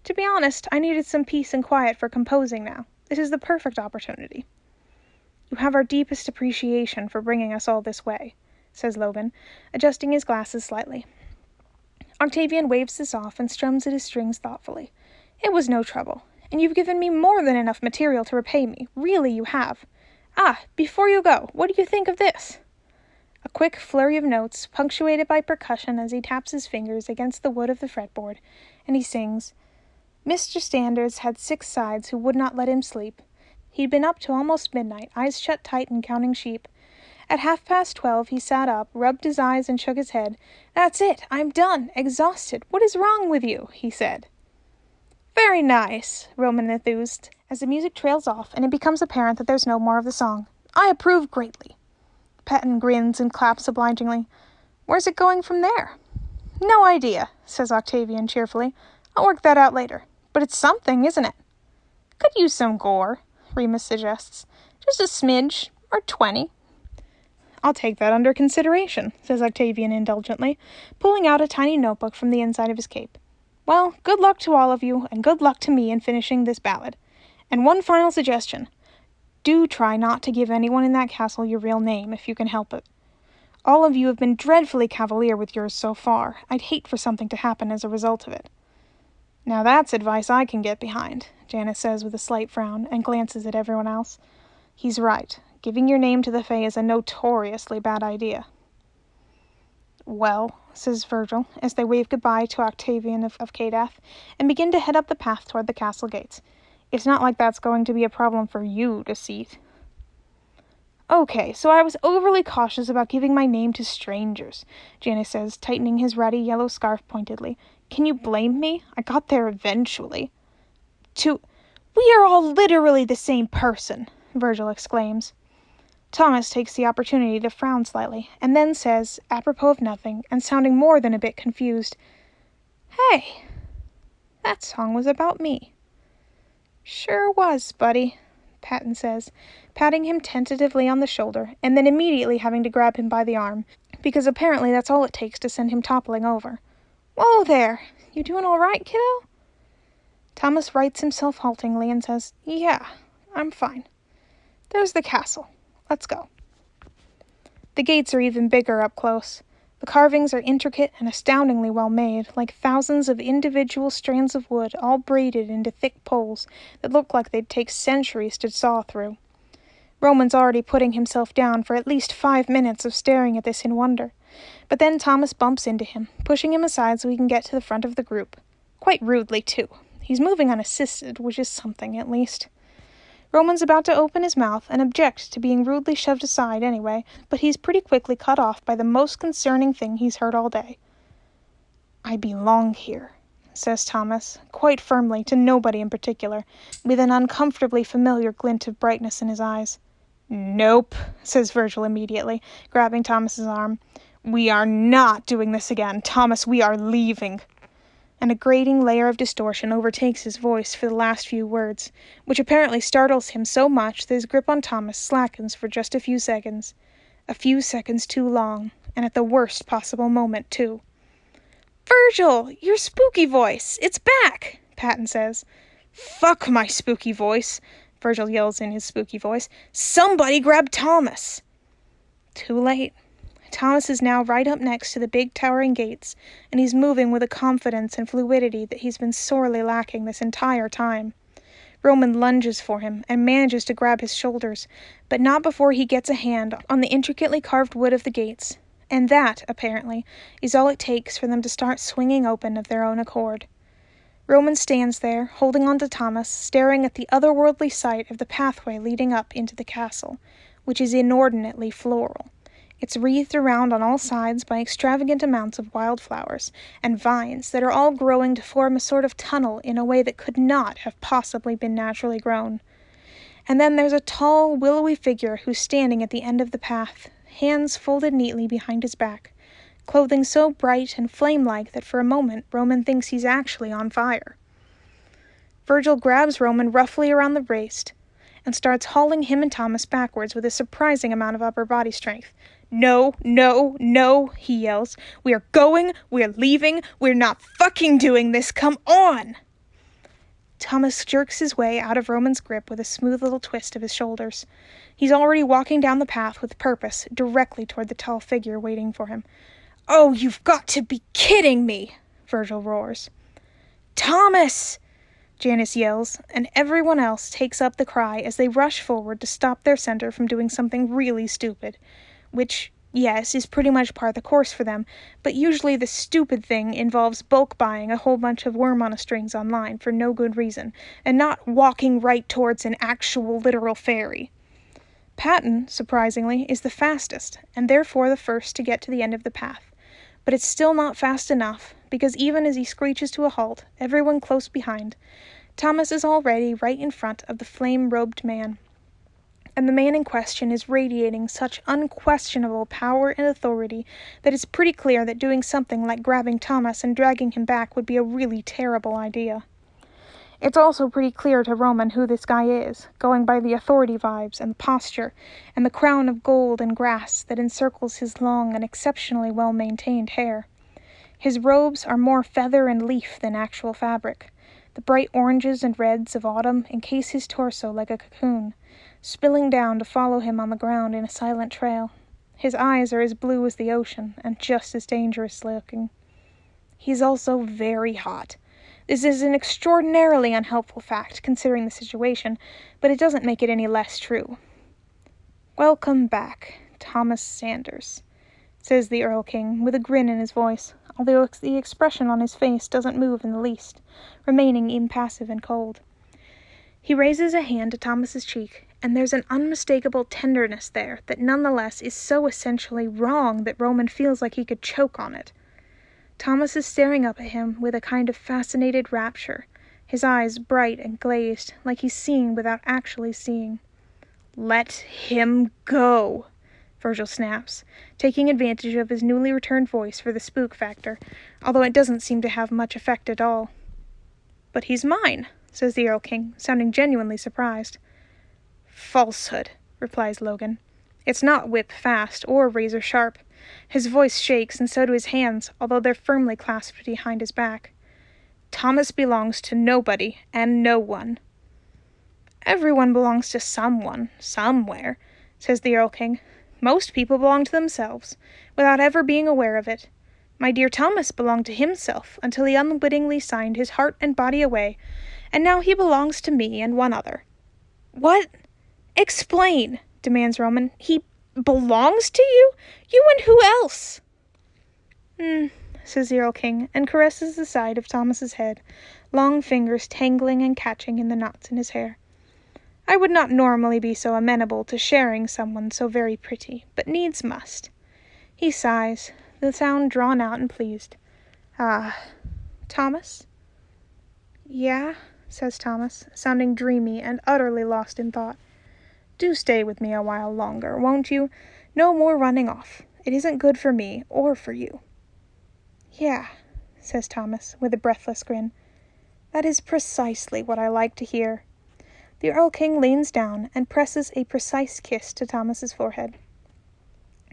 To be honest, I needed some peace and quiet for composing now. This is the perfect opportunity. You have our deepest appreciation for bringing us all this way, says Logan, adjusting his glasses slightly. Octavian waves this off and strums at his strings thoughtfully. It was no trouble, and you've given me more than enough material to repay me. Really, you have. Ah, before you go, what do you think of this? A quick flurry of notes, punctuated by percussion as he taps his fingers against the wood of the fretboard, and he sings, Mr. Standards had 6 sides who would not let him sleep. He'd been up to almost midnight, eyes shut tight and counting sheep. At 12:30 he sat up, rubbed his eyes and shook his head. That's it, I'm done, exhausted. What is wrong with you? He said. Very nice, Roman enthused, as the music trails off and it becomes apparent that there's no more of the song. I approve greatly. Patton grins and claps obligingly. Where's it going from there? No idea, says Octavian cheerfully. I'll work that out later. But it's something, isn't it? Could use some gore, Remus suggests. Just a smidge, or 20. I'll take that under consideration, says Octavian indulgently, pulling out a tiny notebook from the inside of his cape. Well, good luck to all of you, and good luck to me in finishing this ballad. And one final suggestion. Do try not to give anyone in that castle your real name, if you can help it. All of you have been dreadfully cavalier with yours so far. I'd hate for something to happen as a result of it. Now that's advice I can get behind, Janice says with a slight frown, and glances at everyone else. He's right. Giving your name to the Fae is a notoriously bad idea. Well, says Virgil, as they wave goodbye to Octavian of Cadath, and begin to head up the path toward the castle gates. It's not like that's going to be a problem for you to see. Okay, so I was overly cautious about giving my name to strangers, Janice says, tightening his ratty yellow scarf pointedly. Can you blame me? I got there eventually. We are all literally the same person, Virgil exclaims. Thomas takes the opportunity to frown slightly, and then says, apropos of nothing, and sounding more than a bit confused, Hey, that song was about me. Sure was, buddy, Patton says, patting him tentatively on the shoulder, and then immediately having to grab him by the arm, because apparently that's all it takes to send him toppling over. Whoa there, you doing all right, kiddo? Thomas rights himself haltingly and says, Yeah, I'm fine. There's the castle. Let's go. The gates are even bigger up close. The carvings are intricate and astoundingly well made, like thousands of individual strands of wood all braided into thick poles that look like they'd take centuries to saw through. Roman's already putting himself down for at least 5 minutes of staring at this in wonder. But then Thomas bumps into him, pushing him aside so he can get to the front of the group. Quite rudely, too. He's moving unassisted, which is something, at least. Roman's about to open his mouth and object to being rudely shoved aside anyway, but he's pretty quickly cut off by the most concerning thing he's heard all day. "I belong here," says Thomas, quite firmly, to nobody in particular, with an uncomfortably familiar glint of brightness in his eyes. "Nope," says Virgil immediately, grabbing Thomas's arm. "We are not doing this again. Thomas, we are leaving." And a grating layer of distortion overtakes his voice for the last few words, which apparently startles him so much that his grip on Thomas slackens for just a few seconds. A few seconds too long, and at the worst possible moment, too. "Virgil, your spooky voice! It's back!" Patton says. "Fuck my spooky voice!" Virgil yells in his spooky voice. "Somebody grab Thomas!" Too late. Thomas is now right up next to the big towering gates, and he's moving with a confidence and fluidity that he's been sorely lacking this entire time. Roman lunges for him and manages to grab his shoulders, but not before he gets a hand on the intricately carved wood of the gates, and that, apparently, is all it takes for them to start swinging open of their own accord. Roman stands there, holding on to Thomas, staring at the otherworldly sight of the pathway leading up into the castle, which is inordinately floral. It's wreathed around on all sides by extravagant amounts of wildflowers and vines that are all growing to form a sort of tunnel in a way that could not have possibly been naturally grown. And then there's a tall, willowy figure who's standing at the end of the path, hands folded neatly behind his back, clothing so bright and flame-like that for a moment Roman thinks he's actually on fire. Virgil grabs Roman roughly around the waist and starts hauling him and Thomas backwards with a surprising amount of upper body strength. "No, no, no," he yells. "We are going, we're leaving, we're not fucking doing this, come on!" Thomas jerks his way out of Roman's grip with a smooth little twist of his shoulders. He's already walking down the path with purpose, directly toward the tall figure waiting for him. "Oh, you've got to be kidding me!" Virgil roars. "Thomas!" Janice yells, and everyone else takes up the cry as they rush forward to stop their center from doing something really stupid. Which, yes, is pretty much par the course for them, but usually the stupid thing involves bulk buying a whole bunch of worm-on-a-strings online for no good reason, and not walking right towards an actual literal fairy. Patton, surprisingly, is the fastest, and therefore the first to get to the end of the path. But it's still not fast enough, because even as he screeches to a halt, everyone close behind, Thomas is already right in front of the flame-robed man. And the man in question is radiating such unquestionable power and authority that it's pretty clear that doing something like grabbing Thomas and dragging him back would be a really terrible idea. It's also pretty clear to Roman who this guy is, going by the authority vibes and the posture, and the crown of gold and grass that encircles his long and exceptionally well-maintained hair. His robes are more feather and leaf than actual fabric. The bright oranges and reds of autumn encase his torso like a cocoon, spilling down to follow him on the ground in a silent trail. His eyes are as blue as the ocean, and just as dangerous looking. He's also very hot. This is an extraordinarily unhelpful fact, considering the situation, but it doesn't make it any less true. "Welcome back, Thomas Sanders," says the Earl King, with a grin in his voice, although the expression on his face doesn't move in the least, remaining impassive and cold. He raises a hand to Thomas's cheek, and there's an unmistakable tenderness there that nonetheless is so essentially wrong that Roman feels like he could choke on it. Thomas is staring up at him with a kind of fascinated rapture, his eyes bright and glazed, like he's seeing without actually seeing. "Let him go," Virgil snaps, taking advantage of his newly returned voice for the spook factor, although it doesn't seem to have much effect at all. "But he's mine," says the Earl King, sounding genuinely surprised. "Falsehood," replies Logan. It's not whip fast or razor sharp. His voice shakes, and so do his hands, although they're firmly clasped behind his back. "Thomas belongs to nobody and no one." "Everyone belongs to someone, somewhere," says the Earl King. "Most people belong to themselves, without ever being aware of it. My dear Thomas belonged to himself until he unwittingly signed his heart and body away, and now he belongs to me and one other." "What? Explain," demands Roman. "He belongs to you? You and who else?" Says the Earl King, and caresses the side of Thomas's head, long fingers tangling and catching in the knots in his hair. I would not normally be so amenable to sharing someone so very pretty, but needs must. He sighs, the sound drawn out and pleased. Ah, Thomas? Yeah, says Thomas, sounding dreamy and utterly lost in thought. Do stay with me a while longer, won't you? No more running off. It isn't good for me or for you. Yeah, says Thomas, with a breathless grin. That is precisely what I like to hear. The Earl King leans down and presses a precise kiss to Thomas's forehead.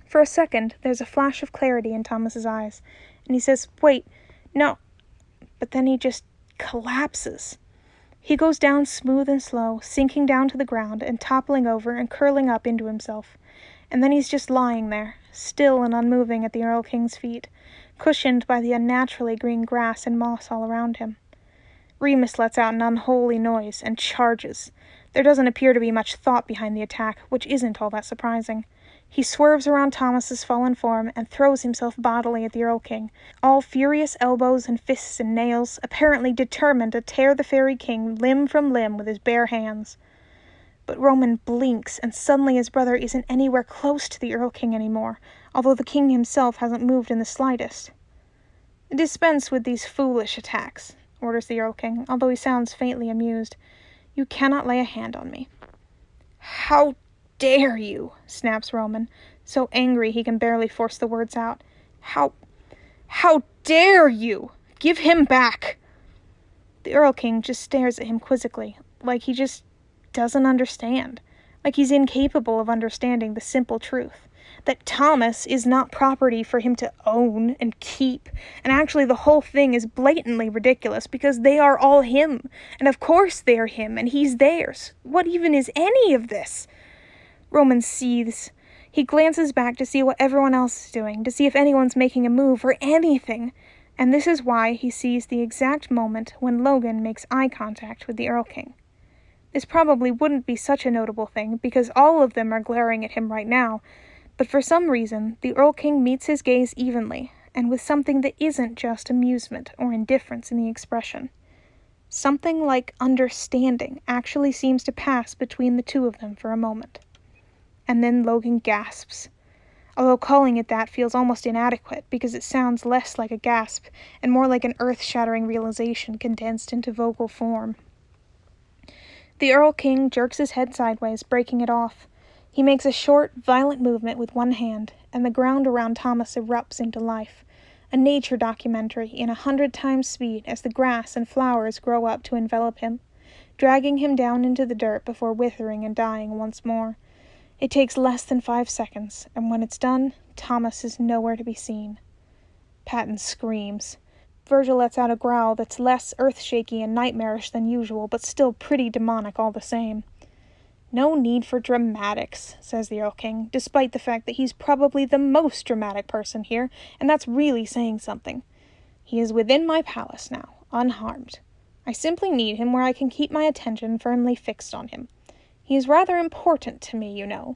For a second, there's a flash of clarity in Thomas's eyes, and he says, Wait, no. But then he just collapses. He goes down smooth and slow, sinking down to the ground and toppling over and curling up into himself. And then he's just lying there, still and unmoving at the Earl King's feet, cushioned by the unnaturally green grass and moss all around him. Remus lets out an unholy noise and charges. There doesn't appear to be much thought behind the attack, which isn't all that surprising. He swerves around Thomas's fallen form and throws himself bodily at the Earl King, all furious elbows and fists and nails, apparently determined to tear the Fairy King limb from limb with his bare hands. But Roman blinks, and suddenly his brother isn't anywhere close to the Earl King anymore, although the king himself hasn't moved in the slightest. Dispense with these foolish attacks, orders the Earl King, although he sounds faintly amused. You cannot lay a hand on me. How dare you, snaps Roman, so angry he can barely force the words out. How dare you! Give him back! The Earl King just stares at him quizzically, like he just doesn't understand, like he's incapable of understanding the simple truth, that Thomas is not property for him to own and keep, and actually the whole thing is blatantly ridiculous because they are all him, and of course they are him, and he's theirs. What even is any of this? Roman seethes. He glances back to see what everyone else is doing, to see if anyone's making a move or anything, and this is why he sees the exact moment when Logan makes eye contact with the Earl King. This probably wouldn't be such a notable thing, because all of them are glaring at him right now, but for some reason, the Earl King meets his gaze evenly, and with something that isn't just amusement or indifference in the expression. Something like understanding actually seems to pass between the two of them for a moment. And then Logan gasps, although calling it that feels almost inadequate because it sounds less like a gasp and more like an earth-shattering realization condensed into vocal form. The Earl King jerks his head sideways, breaking it off. He makes a short, violent movement with one hand, and the ground around Thomas erupts into life, a nature documentary in 100 times speed as the grass and flowers grow up to envelop him, dragging him down into the dirt before withering and dying once more. It takes less than 5 seconds, and when it's done, Thomas is nowhere to be seen. Patton screams. Virgil lets out a growl that's less earth-shaky and nightmarish than usual, but still pretty demonic all the same. No need for dramatics, says the Earl King, despite the fact that he's probably the most dramatic person here, and that's really saying something. He is within my palace now, unharmed. I simply need him where I can keep my attention firmly fixed on him. He is rather important to me, you know.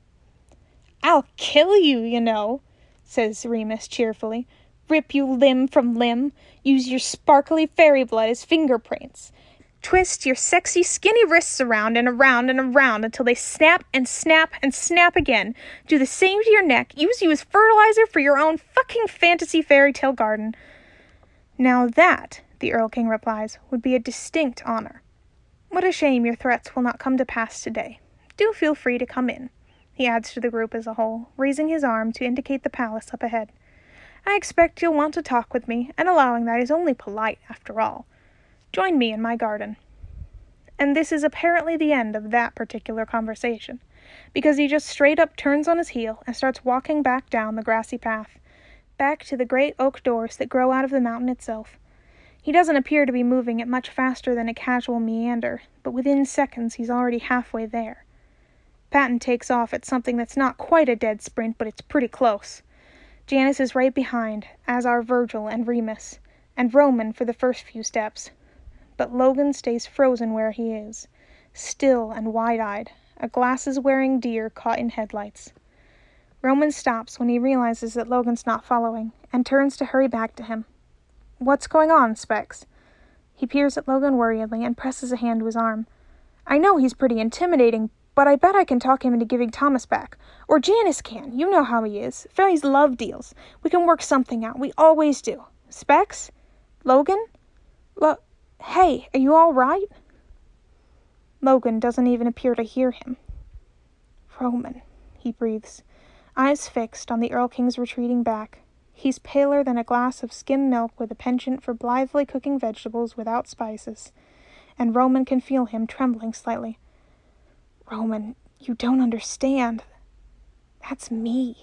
I'll kill you, you know, says Remus cheerfully. Rip you limb from limb, use your sparkly fairy blood as fingerprints. Twist your sexy skinny wrists around and around and around until they snap and snap and snap again. Do the same to your neck, use you as fertilizer for your own fucking fantasy fairy tale garden. Now that, the Earl King replies, would be a distinct honor. What a shame your threats will not come to pass today. Do feel free to come in, he adds to the group as a whole, raising his arm to indicate the palace up ahead. I expect you'll want to talk with me, and allowing that is only polite, after all. Join me in my garden. And this is apparently the end of that particular conversation, because he just straight up turns on his heel and starts walking back down the grassy path, back to the great oak doors that grow out of the mountain itself. He doesn't appear to be moving at much faster than a casual meander, but within seconds he's already halfway there. Patton takes off at something that's not quite a dead sprint, but it's pretty close. Janice is right behind, as are Virgil and Remus, and Roman for the first few steps. But Logan stays frozen where he is, still and wide-eyed, a glasses-wearing deer caught in headlights. Roman stops when he realizes that Logan's not following, and turns to hurry back to him. "What's going on, Specs?" He peers at Logan worriedly and presses a hand to his arm. "I know he's pretty intimidating, but I bet I can talk him into giving Thomas back. Or Janice can. You know how he is. Fairies love deals. We can work something out. We always do. Specs? Logan? Hey, are you all right?" Logan doesn't even appear to hear him. "Roman," he breathes, eyes fixed on the Earl King's retreating back. He's paler than a glass of skim milk with a penchant for blithely cooking vegetables without spices, and Roman can feel him trembling slightly. "Roman, you don't understand. That's me."